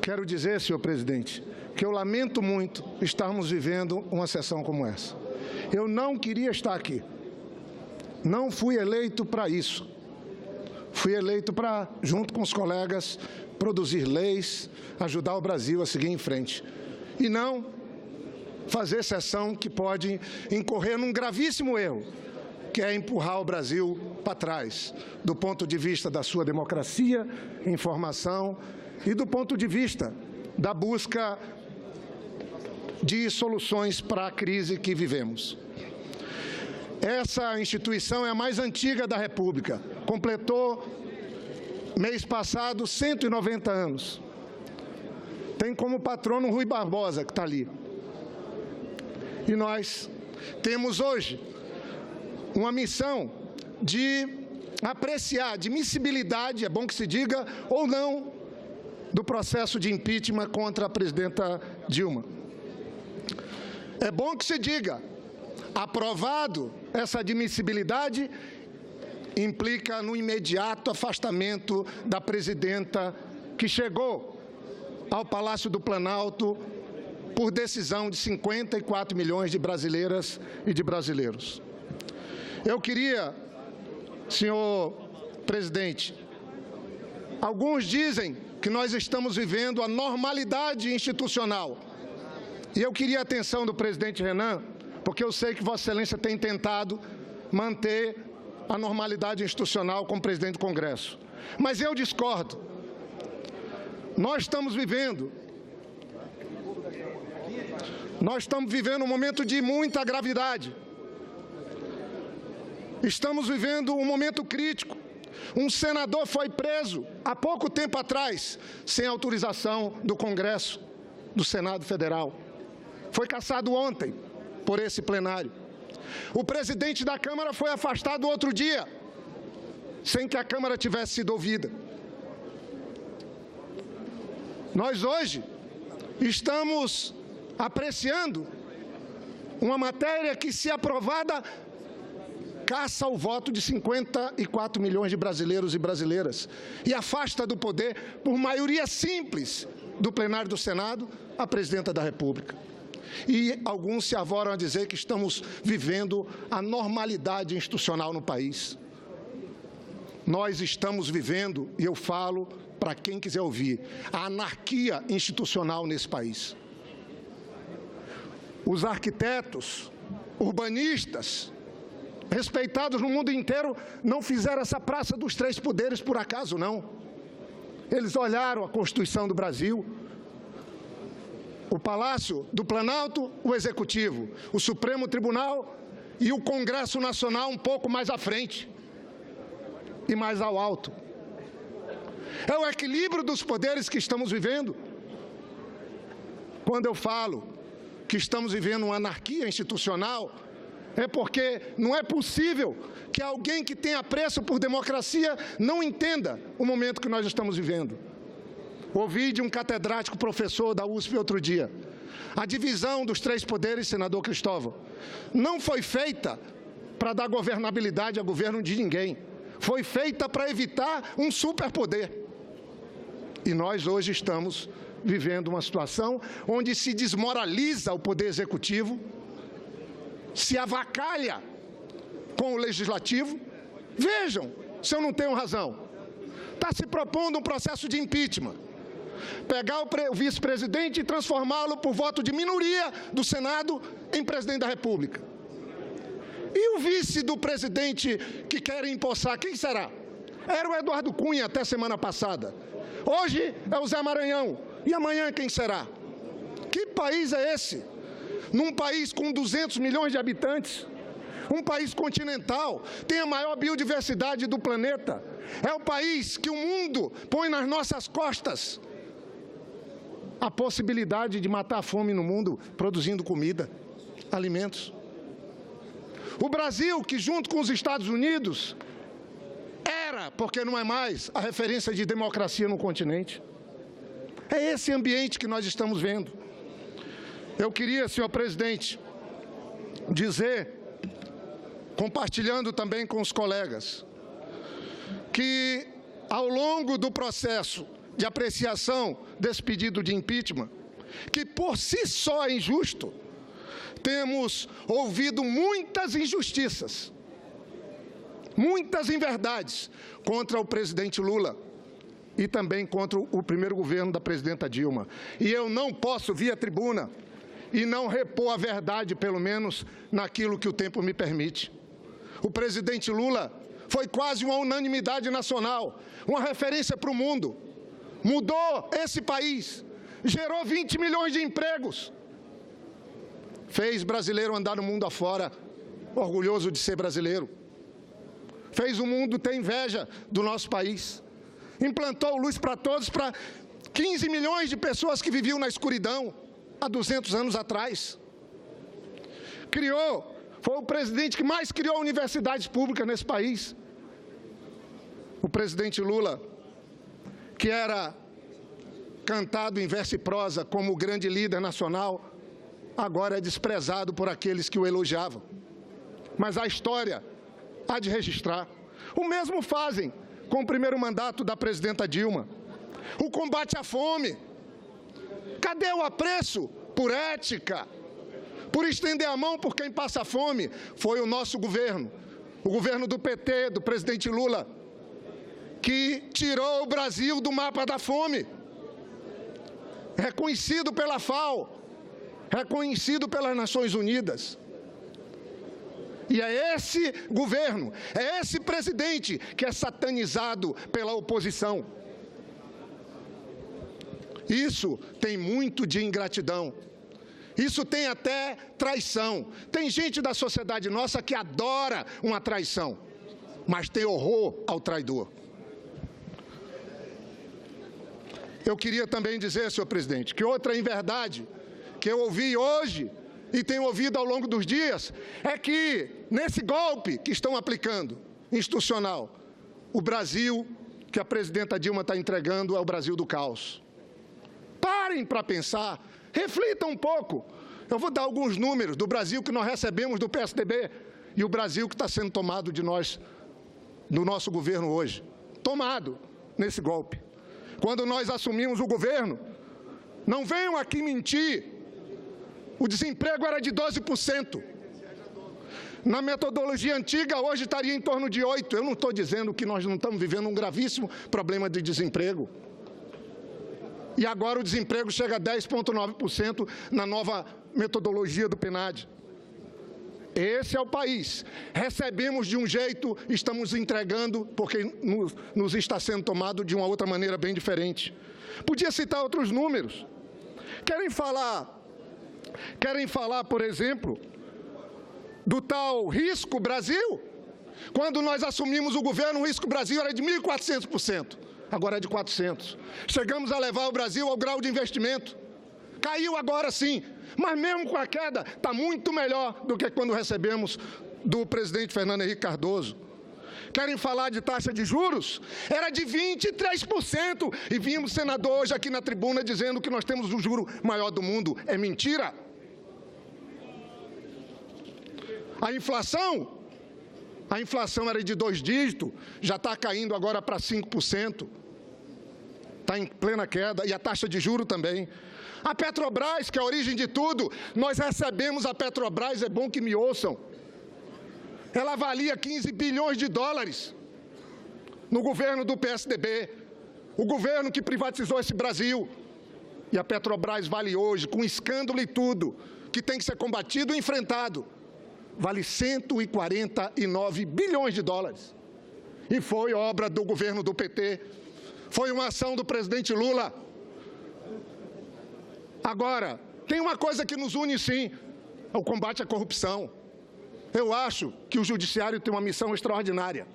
quero dizer, senhor presidente, que eu lamento muito estarmos vivendo uma sessão como essa. Eu não queria estar aqui. Não fui eleito para isso. Fui eleito para, junto com os colegas, produzir leis, ajudar o Brasil a seguir em frente. E não fazer sessão que pode incorrer num gravíssimo erro, que é empurrar o Brasil para trás, do ponto de vista da sua democracia, informação e do ponto de vista da busca de soluções para a crise que vivemos. Essa instituição é a mais antiga da República. Completou, mês passado, 190 anos. Tem como patrono Rui Barbosa, que está ali. E nós temos hoje uma missão de apreciar a admissibilidade, é bom que se diga, ou não, do processo de impeachment contra a presidenta Dilma. É bom que se diga, aprovado essa admissibilidade, implica no imediato afastamento da presidenta que chegou ao Palácio do Planalto por decisão de 54 milhões de brasileiras e de brasileiros. Eu queria, senhor presidente, alguns dizem que nós estamos vivendo a normalidade institucional. E eu queria a atenção do presidente Renan, porque eu sei que Vossa Excelência tem tentado manter a normalidade institucional como presidente do Congresso. Mas eu discordo. Nós estamos vivendo um momento de muita gravidade. Estamos vivendo um momento crítico. Um senador foi preso há pouco tempo atrás, sem autorização do Congresso, do Senado Federal. Foi cassado ontem por esse plenário. O presidente da Câmara foi afastado outro dia, sem que a Câmara tivesse sido ouvida. Nós hoje estamos apreciando uma matéria que, se aprovada, caça o voto de 54 milhões de brasileiros e brasileiras e afasta do poder, por maioria simples do plenário do Senado, a presidenta da República. E alguns se arvoram a dizer que estamos vivendo a normalidade institucional no país. Nós estamos vivendo, e eu falo para quem quiser ouvir, a anarquia institucional nesse país. Os arquitetos, urbanistas, respeitados no mundo inteiro, não fizeram essa Praça dos Três Poderes por acaso, não. Eles olharam a Constituição do Brasil, o Palácio do Planalto, o Executivo, o Supremo Tribunal e o Congresso Nacional um pouco mais à frente e mais ao alto. É o equilíbrio dos poderes que estamos vivendo. Quando eu falo que estamos vivendo uma anarquia institucional, é porque não é possível que alguém que tenha apreço por democracia não entenda o momento que nós estamos vivendo. Ouvi de um catedrático professor da USP outro dia. A divisão dos três poderes, senador Cristóvão, não foi feita para dar governabilidade a governo de ninguém. Foi feita para evitar um superpoder. E nós hoje estamos vivendo uma situação onde se desmoraliza o poder executivo, se avacalha com o legislativo. Vejam se eu não tenho razão. Está se propondo um processo de impeachment. Pegar o vice-presidente e transformá-lo por voto de minoria do Senado em presidente da República. E o vice do presidente que querem empossar, quem será? Era o Eduardo Cunha até semana passada. Hoje é o Zé Maranhão. E amanhã quem será? Que país é esse? Num país com 200 milhões de habitantes, um país continental, tem a maior biodiversidade do planeta. É o país que o mundo põe nas nossas costas a possibilidade de matar a fome no mundo produzindo comida, alimentos. O Brasil, que junto com os Estados Unidos, era, porque não é mais, a referência de democracia no continente. É esse ambiente que nós estamos vendo. Eu queria, senhor presidente, dizer, compartilhando também com os colegas, que ao longo do processo de apreciação desse pedido de impeachment, que por si só é injusto, temos ouvido muitas injustiças, muitas inverdades contra o presidente Lula e também contra o primeiro governo da presidenta Dilma. E eu não posso vir à tribuna e não repor a verdade, pelo menos naquilo que o tempo me permite. O presidente Lula foi quase uma unanimidade nacional, uma referência para o mundo. Mudou esse país, gerou 20 milhões de empregos, fez brasileiro andar no mundo afora, orgulhoso de ser brasileiro. Fez o mundo ter inveja do nosso país. Implantou luz para todos para 15 milhões de pessoas que viviam na escuridão há 200 anos atrás. Foi o presidente que mais criou universidades públicas nesse país. O presidente Lula, que era cantado em verso e prosa como o grande líder nacional, agora é desprezado por aqueles que o elogiavam. Mas a história há de registrar. O mesmo fazem com o primeiro mandato da presidenta Dilma. O combate à fome. Cadê o apreço por ética, por estender a mão por quem passa fome? Foi o nosso governo, o governo do PT, do presidente Lula, que tirou o Brasil do mapa da fome. Reconhecido pela FAO, reconhecido pelas Nações Unidas. E é esse governo, é esse presidente que é satanizado pela oposição. Isso tem muito de ingratidão. Isso tem até traição. Tem gente da sociedade nossa que adora uma traição, mas tem horror ao traidor. Eu queria também dizer, senhor presidente, que outra inverdade que eu ouvi hoje e tenho ouvido ao longo dos dias, é que, nesse golpe que estão aplicando, institucional, o Brasil que a presidenta Dilma está entregando é o Brasil do caos. Parem para pensar, reflitam um pouco. Eu vou dar alguns números do Brasil que nós recebemos do PSDB e o Brasil que está sendo tomado de nós, do nosso governo hoje. Tomado nesse golpe. Quando nós assumimos o governo, não venham aqui mentir, o desemprego era de 12%. Na metodologia antiga, hoje estaria em torno de 8%. Eu não estou dizendo que nós não estamos vivendo um gravíssimo problema de desemprego. E agora o desemprego chega a 10,9% na nova metodologia do PNAD. Esse é o país. Recebemos de um jeito, estamos entregando, porque nos está sendo tomado de uma outra maneira bem diferente. Podia citar outros números. Querem falar, por exemplo, do tal Risco Brasil? Quando nós assumimos o governo, o Risco Brasil era de 1.400%, agora é de 400%. Chegamos a levar o Brasil ao grau de investimento. Caiu agora sim, mas mesmo com a queda, está muito melhor do que quando recebemos do presidente Fernando Henrique Cardoso. Querem falar de taxa de juros? Era de 23%. E vimos o senador hoje aqui na tribuna dizendo que nós temos o juro maior do mundo. É mentira. A inflação era de 2 dígitos, já está caindo agora para 5%. Está em plena queda. E a taxa de juro também. A Petrobras, que é a origem de tudo, nós recebemos a Petrobras, é bom que me ouçam. Ela valia 15 bilhões de dólares no governo do PSDB, o governo que privatizou esse Brasil. E a Petrobras vale hoje, com escândalo e tudo, que tem que ser combatido e enfrentado, vale 149 bilhões de dólares. E foi obra do governo do PT, foi uma ação do presidente Lula. Agora, tem uma coisa que nos une sim, é o combate à corrupção. Eu acho que o judiciário tem uma missão extraordinária.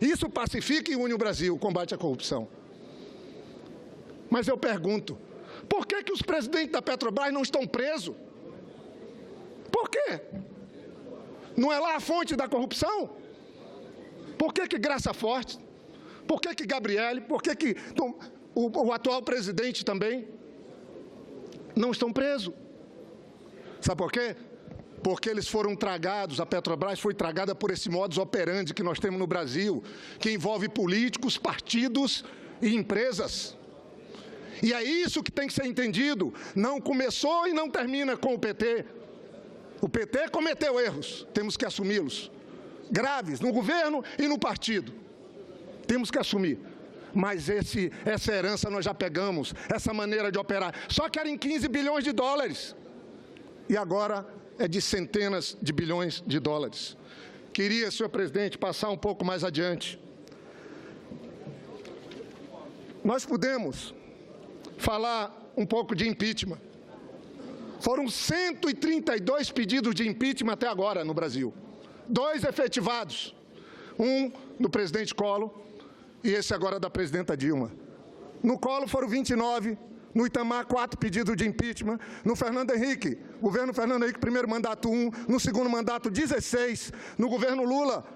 Isso pacifica e une o Brasil, o combate à corrupção. Mas eu pergunto, por que os presidentes da Petrobras não estão presos? Por quê? Não é lá a fonte da corrupção? Por que Graça Forte? Por que Gabriele? Por que o atual presidente também não estão presos? Sabe por quê? Porque eles foram tragados, a Petrobras foi tragada por esse modus operandi que nós temos no Brasil, que envolve políticos, partidos e empresas. E é isso que tem que ser entendido. Não começou e não termina com o PT. O PT cometeu erros, temos que assumi-los. Graves, no governo e no partido. Temos que assumir. Mas essa herança nós já pegamos, essa maneira de operar. Só que era em 15 bilhões de dólares. E agora é de centenas de bilhões de dólares. Queria, senhor presidente, passar um pouco mais adiante. Nós podemos falar um pouco de impeachment. Foram 132 pedidos de impeachment até agora no Brasil. 2 efetivados. Um do presidente Collor e esse agora da presidenta Dilma. No Collor foram 29, no Itamar 4 pedidos de impeachment, no Fernando Henrique, governo Fernando Henrique, primeiro mandato 1, no segundo mandato 16, no governo Lula,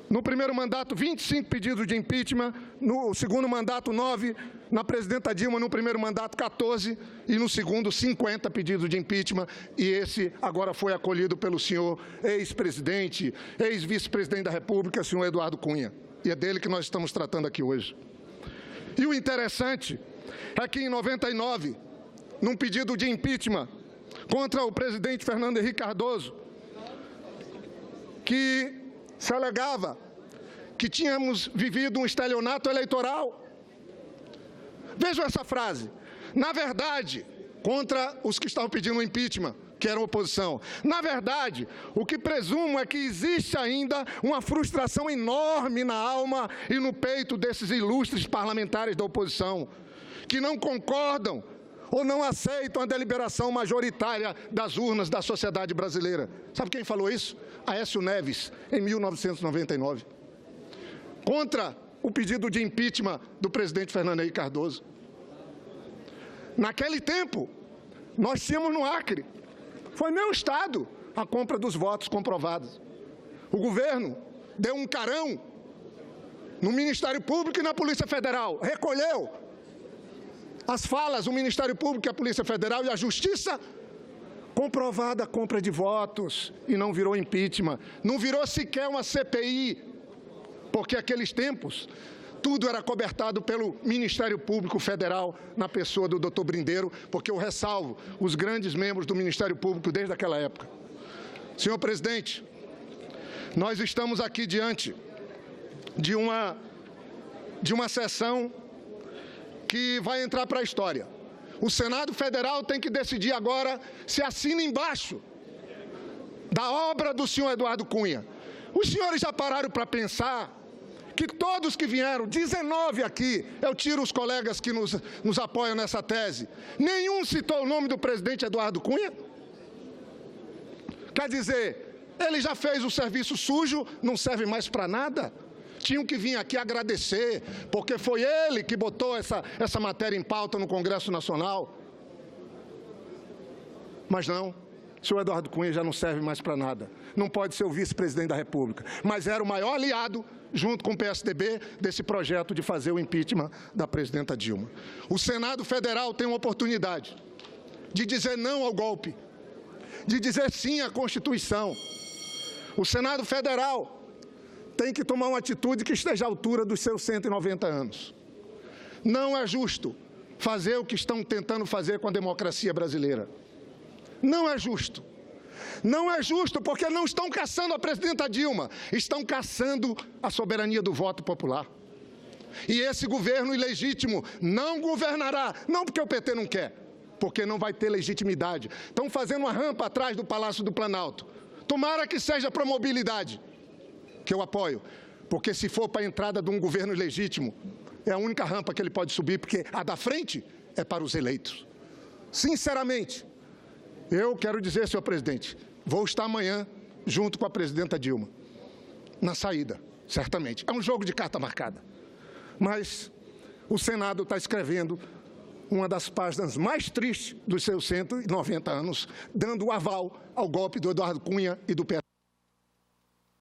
no primeiro mandato 25 pedidos de impeachment, no segundo mandato 9, na presidenta Dilma no primeiro mandato 14 e no segundo 50 pedidos de impeachment, e esse agora foi acolhido pelo senhor ex-presidente, ex-vice-presidente da República, senhor Eduardo Cunha, e é dele que nós estamos tratando aqui hoje. E o interessante é que em 99, num pedido de impeachment contra o presidente Fernando Henrique Cardoso, que se alegava que tínhamos vivido um estelionato eleitoral. Vejam essa frase. Na verdade, contra os que estavam pedindo o impeachment, que eram oposição. Na verdade, o que presumo é que existe ainda uma frustração enorme na alma e no peito desses ilustres parlamentares da oposição, que não concordam ou não aceitam a deliberação majoritária das urnas da sociedade brasileira. Sabe quem falou isso? Aécio Neves, em 1999. Contra o pedido de impeachment do presidente Fernando Henrique Cardoso. Naquele tempo, nós tínhamos no Acre, foi meu estado, a compra dos votos comprovados. O governo deu um carão no Ministério Público e na Polícia Federal, recolheu as falas do Ministério Público e a Polícia Federal e a Justiça, comprovada a compra de votos e não virou impeachment, não virou sequer uma CPI, porque aqueles tempos tudo era cobertado pelo Ministério Público Federal na pessoa do doutor Brindeiro, porque eu ressalvo os grandes membros do Ministério Público desde aquela época. Senhor presidente, nós estamos aqui diante de uma sessão que vai entrar para a história. O Senado Federal tem que decidir agora se assina embaixo da obra do senhor Eduardo Cunha. Os senhores já pararam para pensar que todos que vieram, 19 aqui, eu tiro os colegas que nos apoiam nessa tese, nenhum citou o nome do presidente Eduardo Cunha? Quer dizer, ele já fez o serviço sujo, não serve mais para nada? Tinham que vir aqui agradecer, porque foi ele que botou essa matéria em pauta no Congresso Nacional. Mas não, o senhor Eduardo Cunha já não serve mais para nada. Não pode ser o vice-presidente da República, mas era o maior aliado, junto com o PSDB, desse projeto de fazer o impeachment da presidenta Dilma. O Senado Federal tem uma oportunidade de dizer não ao golpe, de dizer sim à Constituição. O Senado Federal tem que tomar uma atitude que esteja à altura dos seus 190 anos. Não é justo fazer o que estão tentando fazer com a democracia brasileira. Não é justo. Não é justo porque não estão caçando a presidenta Dilma, estão caçando a soberania do voto popular. E esse governo ilegítimo não governará, não porque o PT não quer, porque não vai ter legitimidade. Estão fazendo uma rampa atrás do Palácio do Planalto. Tomara que seja para mobilidade, que eu apoio, porque se for para a entrada de um governo ilegítimo, é a única rampa que ele pode subir, porque a da frente é para os eleitos. Sinceramente, eu quero dizer, senhor presidente, vou estar amanhã junto com a presidenta Dilma, na saída, certamente. É um jogo de carta marcada. Mas o Senado está escrevendo uma das páginas mais tristes dos seus 190 anos, dando o aval ao golpe do Eduardo Cunha e do PSDB.